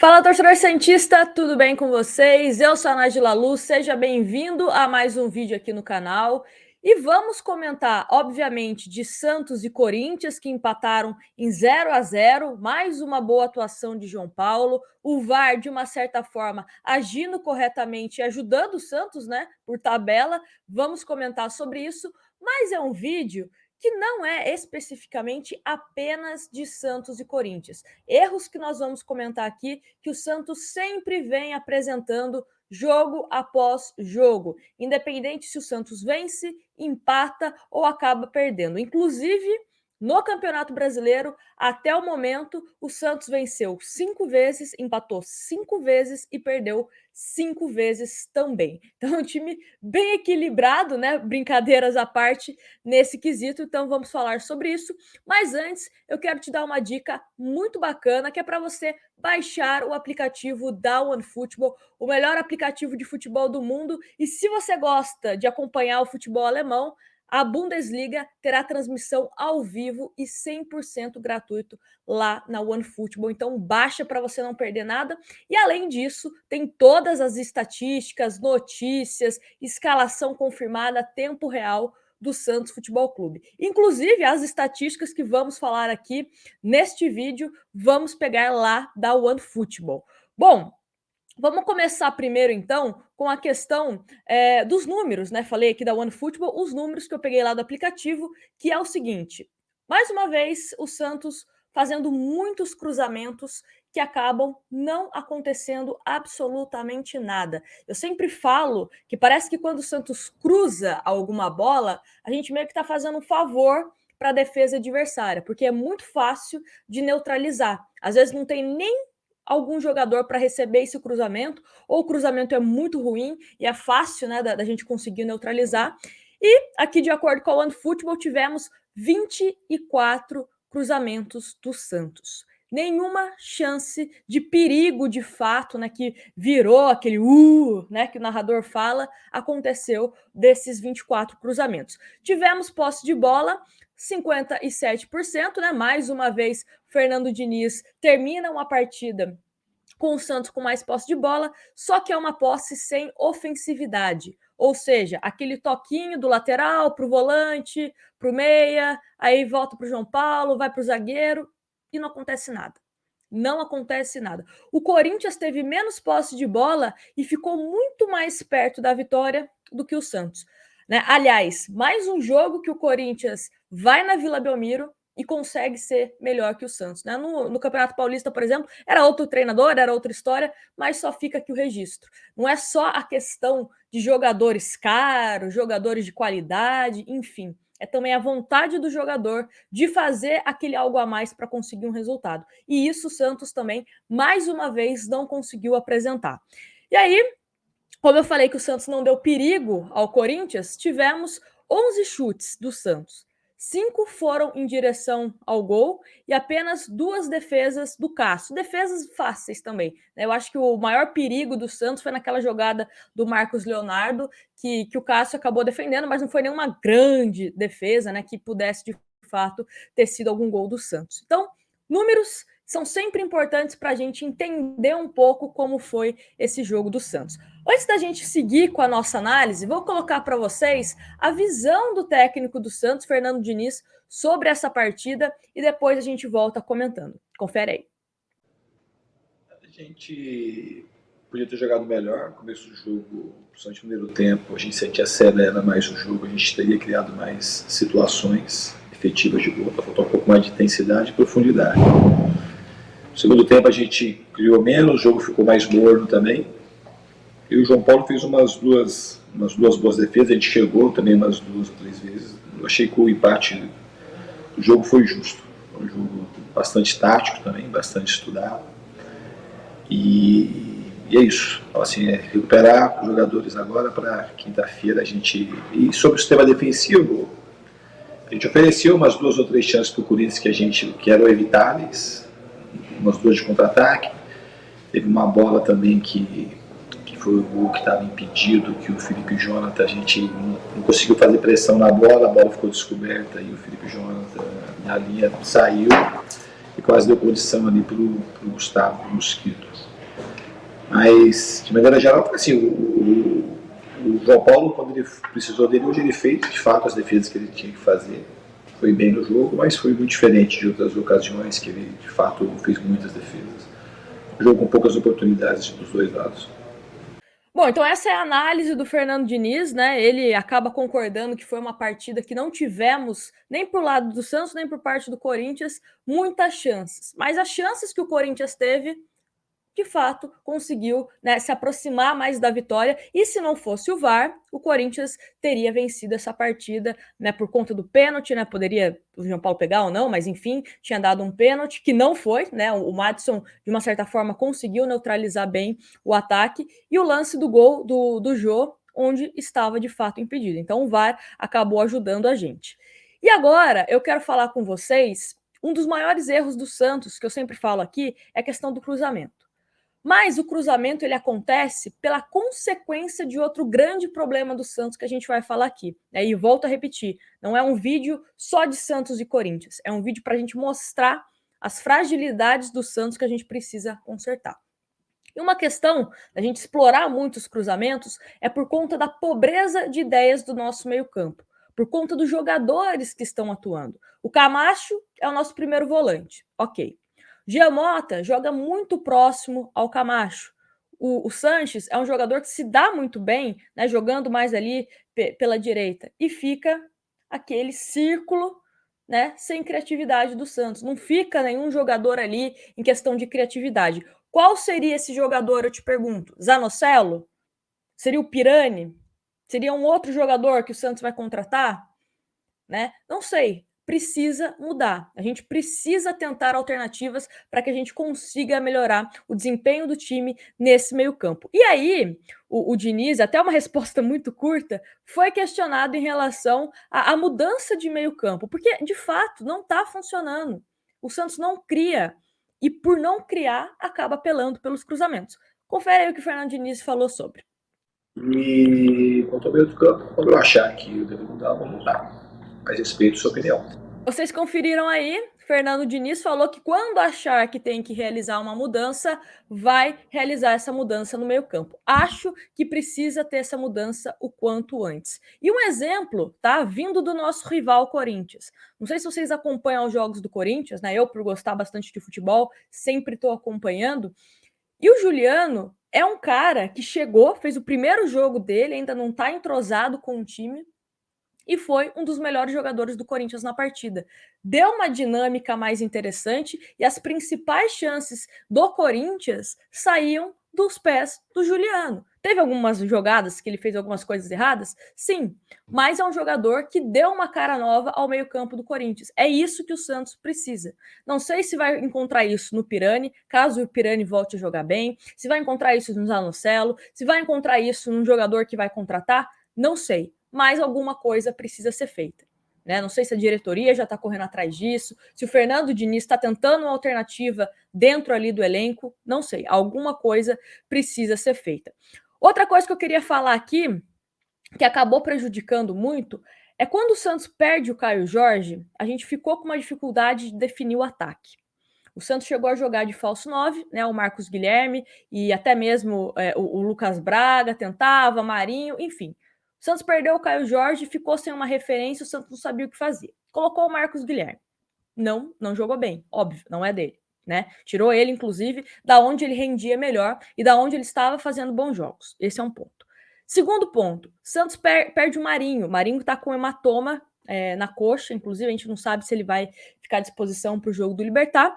Fala, torcedor santista, tudo bem com vocês? Eu sou a Nájila Luz, seja bem-vindo a mais um vídeo aqui no canal. E vamos comentar, obviamente, de Santos e Corinthians, que empataram em 0-0, mais uma boa atuação de João Paulo, o VAR, de uma certa forma, agindo corretamente e ajudando o Santos, né, por tabela. Vamos comentar sobre isso, mas é um vídeo que não é especificamente apenas de Santos e Corinthians. Erros que nós vamos comentar aqui, que o Santos sempre vem apresentando jogo após jogo, independente se o Santos vence, empata ou acaba perdendo. Inclusive, no Campeonato Brasileiro, até o momento, o Santos venceu 5 vezes, empatou 5 vezes e perdeu 5 vezes também. Então, é um time bem equilibrado, né? Brincadeiras à parte nesse quesito. Então, vamos falar sobre isso. Mas antes, eu quero te dar uma dica muito bacana, que é para você baixar o aplicativo da OneFootball, o melhor aplicativo de futebol do mundo. E se você gosta de acompanhar o futebol alemão, a Bundesliga terá transmissão ao vivo e 100% gratuito lá na OneFootball. Então baixa para você não perder nada. E além disso, tem todas as estatísticas, notícias, escalação confirmada, tempo real do Santos Futebol Clube. Inclusive, as estatísticas que vamos falar aqui neste vídeo, vamos pegar lá da OneFootball. Bom, vamos começar primeiro, então, com a questão dos números, né? Falei aqui da OneFootball, os números que eu peguei lá do aplicativo, que é o seguinte. Mais uma vez, o Santos fazendo muitos cruzamentos que acabam não acontecendo absolutamente nada. Eu sempre falo que parece que quando o Santos cruza alguma bola, a gente meio que está fazendo um favor para a defesa adversária, porque é muito fácil de neutralizar. Às vezes não tem nem algum jogador para receber esse cruzamento, ou o cruzamento é muito ruim e é fácil, né, da gente conseguir neutralizar. E aqui, de acordo com a OneFootball, tivemos 24 cruzamentos do Santos. Nenhuma chance de perigo de fato, né, que virou aquele né, que o narrador fala, aconteceu desses 24 cruzamentos. Tivemos posse de bola, 57%, né? Mais uma vez, Fernando Diniz termina uma partida com o Santos com mais posse de bola, só que é uma posse sem ofensividade. Ou seja, aquele toquinho do lateral para o volante, para o meia, aí volta para o João Paulo, vai para o zagueiro e não acontece nada. Não acontece nada. O Corinthians teve menos posse de bola e ficou muito mais perto da vitória do que o Santos. Né? Aliás, mais um jogo que o Corinthians vai na Vila Belmiro e consegue ser melhor que o Santos. Né? No Campeonato Paulista, por exemplo, era outro treinador, era outra história, mas só fica aqui o registro. Não é só a questão de jogadores caros, jogadores de qualidade, enfim. É também a vontade do jogador de fazer aquele algo a mais para conseguir um resultado. E isso o Santos também, mais uma vez, não conseguiu apresentar. E aí, como eu falei que o Santos não deu perigo ao Corinthians, tivemos 11 chutes do Santos. 5 foram em direção ao gol e apenas 2 defesas do Cássio. Defesas fáceis também. Né? Eu acho que o maior perigo do Santos foi naquela jogada do Marcos Leonardo, que o Cássio acabou defendendo, mas não foi nenhuma grande defesa, né, que pudesse, de fato, ter sido algum gol do Santos. Então, números são sempre importantes para a gente entender um pouco como foi esse jogo do Santos. Antes da gente seguir com a nossa análise, vou colocar para vocês a visão do técnico do Santos, Fernando Diniz, sobre essa partida e depois a gente volta comentando. Confere aí. A gente podia ter jogado melhor no começo do jogo, principalmente no primeiro tempo. A gente acelera mais o jogo, a gente teria criado mais situações efetivas de gol, para faltar um pouco mais de intensidade e profundidade. No segundo tempo a gente criou menos, o jogo ficou mais morno também. E o João Paulo fez umas duas boas defesas, a gente chegou também umas 2 ou 3 vezes. Eu achei que o empate do jogo foi justo. Foi um jogo bastante tático também, bastante estudado. E é isso. Então, assim, recuperar os jogadores agora para quinta-feira a gente... E sobre o sistema defensivo, a gente ofereceu umas 2 ou 3 chances para o Corinthians que eram evitáveis, umas 2 de contra-ataque. Teve uma bola também que foi o gol que estava impedido, que o Felipe Jonathan, a gente não conseguiu fazer pressão na bola, a bola ficou descoberta e o Felipe Jonathan na linha saiu e quase deu condição ali para o Gustavo Mosquito. Mas, de maneira geral, assim, o João Paulo, quando ele precisou dele, hoje ele fez, de fato, as defesas que ele tinha que fazer. Foi bem no jogo, mas foi muito diferente de outras ocasiões que ele, de fato, fez muitas defesas. Jogo com poucas oportunidades dos dois lados. Bom, então essa é a análise do Fernando Diniz, né? Ele acaba concordando que foi uma partida que não tivemos, nem pro lado do Santos, nem por parte do Corinthians, muitas chances. Mas as chances que o Corinthians teve, de fato, conseguiu, né, se aproximar mais da vitória. E se não fosse o VAR, o Corinthians teria vencido essa partida, né, por conta do pênalti, né? Poderia o João Paulo pegar ou não, mas enfim, tinha dado um pênalti que não foi, né? O Madison, de uma certa forma, conseguiu neutralizar bem o ataque. E o lance do gol do Jô, onde estava de fato impedido. Então o VAR acabou ajudando a gente. E agora eu quero falar com vocês. Um dos maiores erros do Santos, que eu sempre falo aqui, é a questão do cruzamento. Mas o cruzamento ele acontece pela consequência de outro grande problema do Santos que a gente vai falar aqui. E volto a repetir, não é um vídeo só de Santos e Corinthians, é um vídeo para a gente mostrar as fragilidades do Santos que a gente precisa consertar. E uma questão da gente explorar muito os cruzamentos é por conta da pobreza de ideias do nosso meio-campo, por conta dos jogadores que estão atuando. O Camacho é o nosso primeiro volante, ok. Giamota joga muito próximo ao Camacho. O Sanches é um jogador que se dá muito bem, né, jogando mais ali pela direita. E fica aquele círculo, né, sem criatividade do Santos. Não fica nenhum jogador ali em questão de criatividade. Qual seria esse jogador, eu te pergunto? Zanocelo? Seria o Pirani? Seria um outro jogador que o Santos vai contratar? Né? Não sei. Precisa mudar. A gente precisa tentar alternativas para que a gente consiga melhorar o desempenho do time nesse meio-campo. E aí, o Diniz, até uma resposta muito curta, foi questionado em relação à mudança de meio-campo, porque de fato não está funcionando. O Santos não cria e, por não criar, acaba apelando pelos cruzamentos. Confere aí o que o Fernando Diniz falou sobre. E quanto ao meio do campo, quando eu achar que eu devo mudar, eu vou mudar. Mas respeito sua opinião. Vocês conferiram aí, Fernando Diniz falou que quando achar que tem que realizar uma mudança, vai realizar essa mudança no meio-campo. Acho que precisa ter essa mudança o quanto antes. E um exemplo, tá? Vindo do nosso rival Corinthians. Não sei se vocês acompanham os jogos do Corinthians, né? Eu, por gostar bastante de futebol, sempre estou acompanhando. E o Juliano é um cara que chegou, fez o primeiro jogo dele, ainda não está entrosado com o time, e foi um dos melhores jogadores do Corinthians na partida. Deu uma dinâmica mais interessante e as principais chances do Corinthians saíam dos pés do Juliano. Teve algumas jogadas que ele fez algumas coisas erradas? Sim, mas é um jogador que deu uma cara nova ao meio-campo do Corinthians. É isso que o Santos precisa. Não sei se vai encontrar isso no Pirani, caso o Pirani volte a jogar bem, se vai encontrar isso no Zanocelo, se vai encontrar isso num jogador que vai contratar, não sei, mas alguma coisa precisa ser feita. Né? Não sei se a diretoria já está correndo atrás disso, se o Fernando Diniz está tentando uma alternativa dentro ali do elenco, não sei. Alguma coisa precisa ser feita. Outra coisa que eu queria falar aqui, que acabou prejudicando muito, é quando o Santos perde o Caio Jorge, a gente ficou com uma dificuldade de definir o ataque. O Santos chegou a jogar de falso 9, né? O Marcos Guilherme e até mesmo o Lucas Braga tentava, Marinho, enfim. O Santos perdeu o Caio Jorge, ficou sem uma referência, o Santos não sabia o que fazer. Colocou o Marcos Guilherme. Não jogou bem, óbvio, não é dele. Né? Tirou ele, inclusive, da onde ele rendia melhor e da onde ele estava fazendo bons jogos. Esse é um ponto. Segundo ponto, Santos perde o Marinho. O Marinho está com hematoma na coxa, inclusive a gente não sabe se ele vai ficar à disposição para o jogo do Libertad.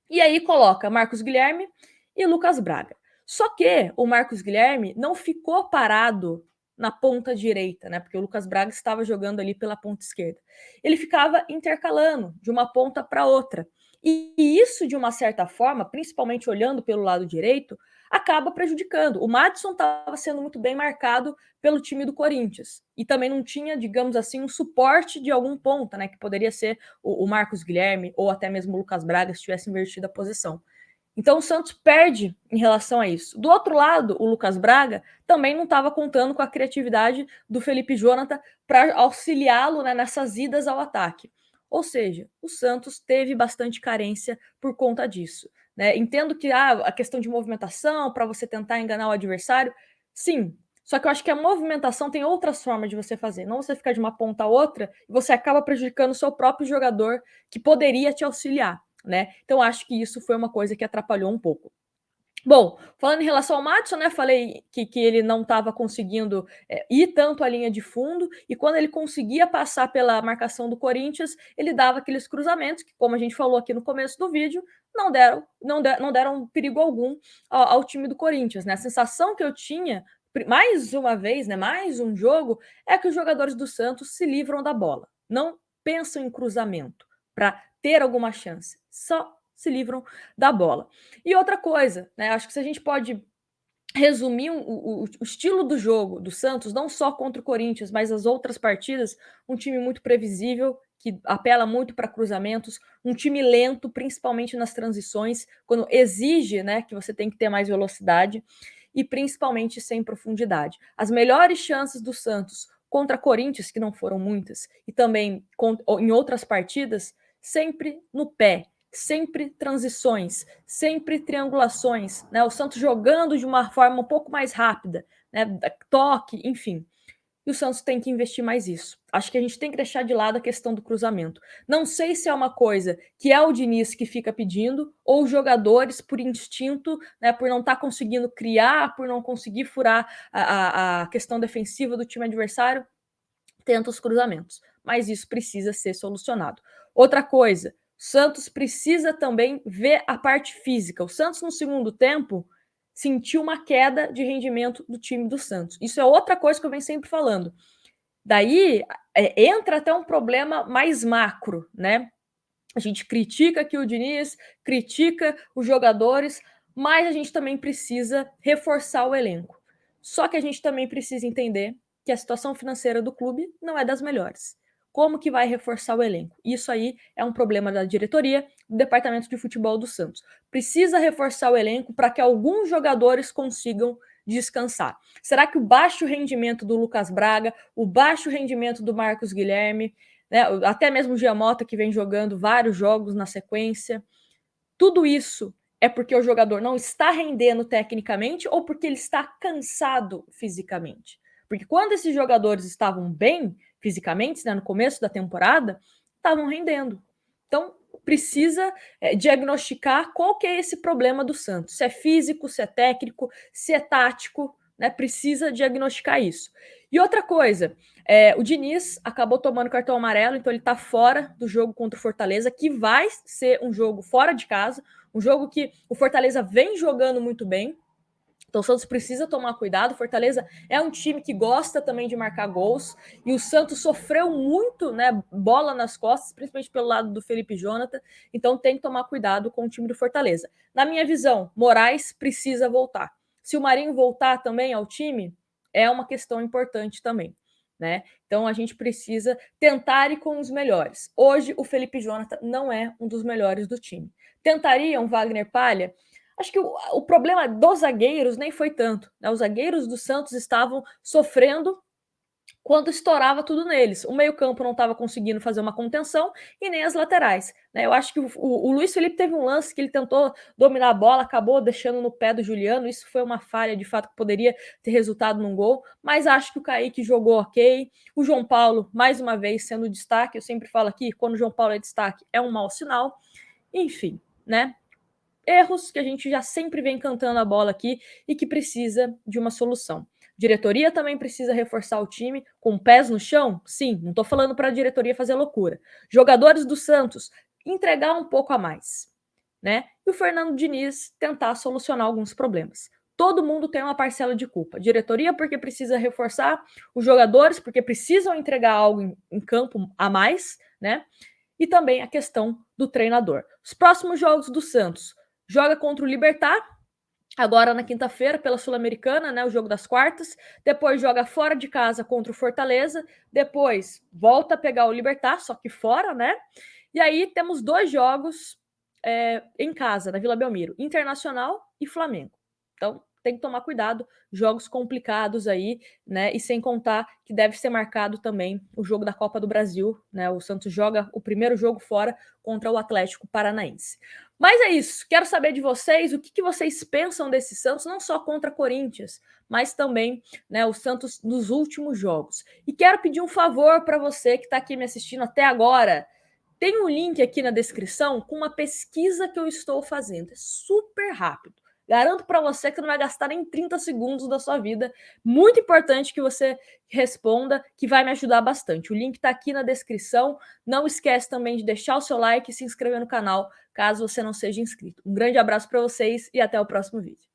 E aí coloca Marcos Guilherme e Lucas Braga. Só que o Marcos Guilherme não ficou parado na ponta direita, né? Porque o Lucas Braga estava jogando ali pela ponta esquerda. Ele ficava intercalando de uma ponta para outra. E isso, de uma certa forma, principalmente olhando pelo lado direito, acaba prejudicando. O Madison estava sendo muito bem marcado pelo time do Corinthians. E também não tinha, digamos assim, um suporte de algum ponta, né? Que poderia ser o Marcos Guilherme ou até mesmo o Lucas Braga se tivesse invertido a posição. Então o Santos perde em relação a isso. Do outro lado, o Lucas Braga também não estava contando com a criatividade do Felipe Jonathan para auxiliá-lo, né, nessas idas ao ataque. Ou seja, o Santos teve bastante carência por conta disso. Né? Entendo que a questão de movimentação, para você tentar enganar o adversário, sim. Só que eu acho que a movimentação tem outras formas de você fazer. Não você ficar de uma ponta a outra e você acaba prejudicando o seu próprio jogador que poderia te auxiliar. Né? Então, acho que isso foi uma coisa que atrapalhou um pouco. Bom, falando em relação ao Maddison, né, falei que ele não estava conseguindo ir tanto à linha de fundo, e quando ele conseguia passar pela marcação do Corinthians, ele dava aqueles cruzamentos, que como a gente falou aqui no começo do vídeo, não deram perigo algum ao time do Corinthians. Né? A sensação que eu tinha, mais uma vez, né, mais um jogo, é que os jogadores do Santos se livram da bola, não pensam em cruzamento para ter alguma chance, só se livram da bola. E outra coisa, né? Acho que se a gente pode resumir o estilo do jogo do Santos, não só contra o Corinthians, mas as outras partidas, um time muito previsível, que apela muito para cruzamentos, um time lento, principalmente nas transições, quando exige, né, que você tem que ter mais velocidade, e principalmente sem profundidade. As melhores chances do Santos contra Corinthians, que não foram muitas, e também em outras partidas, sempre no pé, sempre transições, sempre triangulações, né? O Santos jogando de uma forma um pouco mais rápida, né? Toque, enfim. E o Santos tem que investir mais isso. Acho que a gente tem que deixar de lado a questão do cruzamento. Não sei se é uma coisa que é o Diniz que fica pedindo, ou os jogadores, por instinto, né, por não estar conseguindo criar, por não conseguir furar a questão defensiva do time adversário, tenta os cruzamentos. Mas isso precisa ser solucionado. Outra coisa, Santos precisa também ver a parte física. O Santos, no segundo tempo, sentiu uma queda de rendimento do time do Santos. Isso é outra coisa que eu venho sempre falando. Daí entra até um problema mais macro, né? A gente critica aqui o Diniz, critica os jogadores, mas a gente também precisa reforçar o elenco. Só que a gente também precisa entender que a situação financeira do clube não é das melhores. Como que vai reforçar o elenco? Isso aí é um problema da diretoria, do departamento de futebol do Santos. Precisa reforçar o elenco para que alguns jogadores consigam descansar. Será que o baixo rendimento do Lucas Braga, o baixo rendimento do Marcos Guilherme, né, até mesmo o Giamota, que vem jogando vários jogos na sequência, tudo isso é porque o jogador não está rendendo tecnicamente ou porque ele está cansado fisicamente? Porque quando esses jogadores estavam bem fisicamente, né, no começo da temporada, estavam rendendo. Então, precisa diagnosticar qual que é esse problema do Santos. Se é físico, se é técnico, se é tático, né? Precisa diagnosticar isso. E outra coisa, o Diniz acabou tomando cartão amarelo, então ele está fora do jogo contra o Fortaleza, que vai ser um jogo fora de casa, um jogo que o Fortaleza vem jogando muito bem. Então o Santos precisa tomar cuidado. O Fortaleza é um time que gosta também de marcar gols. E o Santos sofreu muito, né, bola nas costas, principalmente pelo lado do Felipe Jonathan. Então tem que tomar cuidado com o time do Fortaleza. Na minha visão, Moraes precisa voltar. Se o Marinho voltar também ao time, é uma questão importante também. Né? Então a gente precisa tentar ir com os melhores. Hoje o Felipe Jonathan não é um dos melhores do time. Tentaria um Wagner Palha? Acho que o problema dos zagueiros nem foi tanto. Né? Os zagueiros do Santos estavam sofrendo quando estourava tudo neles. O meio-campo não estava conseguindo fazer uma contenção e nem as laterais. Né? Eu acho que o Luiz Felipe teve um lance que ele tentou dominar a bola, acabou deixando no pé do Juliano. Isso foi uma falha, de fato, que poderia ter resultado num gol. Mas acho que o Kaique jogou ok. O João Paulo, mais uma vez, sendo destaque. Eu sempre falo aqui, quando o João Paulo é destaque, é um mau sinal. Enfim, né? Erros que a gente já sempre vem cantando a bola aqui e que precisa de uma solução. Diretoria também precisa reforçar o time com pés no chão? Sim, não estou falando para a diretoria fazer loucura. Jogadores do Santos, entregar um pouco a mais. Né? E o Fernando Diniz tentar solucionar alguns problemas. Todo mundo tem uma parcela de culpa. Diretoria porque precisa reforçar, os jogadores porque precisam entregar algo em campo a mais, né? E também a questão do treinador. Os próximos jogos do Santos: joga contra o Libertad, agora na quinta-feira, pela Sul-Americana, né, o jogo das quartas. Depois joga fora de casa contra o Fortaleza. Depois volta a pegar o Libertad, só que fora, né? E aí temos 2 jogos em casa, na Vila Belmiro: Internacional e Flamengo. Então, tem que tomar cuidado, jogos complicados aí, né? E sem contar que deve ser marcado também o jogo da Copa do Brasil, né? O Santos joga o primeiro jogo fora contra o Atlético Paranaense. Mas é isso, quero saber de vocês o que vocês pensam desse Santos, não só contra Corinthians, mas também, né, o Santos nos últimos jogos. E quero pedir um favor para você que está aqui me assistindo até agora. Tem um link aqui na descrição com uma pesquisa que eu estou fazendo. É super rápido. Garanto para você que não vai gastar nem 30 segundos da sua vida. Muito importante que você responda, que vai me ajudar bastante. O link está aqui na descrição. Não esquece também de deixar o seu like e se inscrever no canal, caso você não seja inscrito. Um grande abraço para vocês e até o próximo vídeo.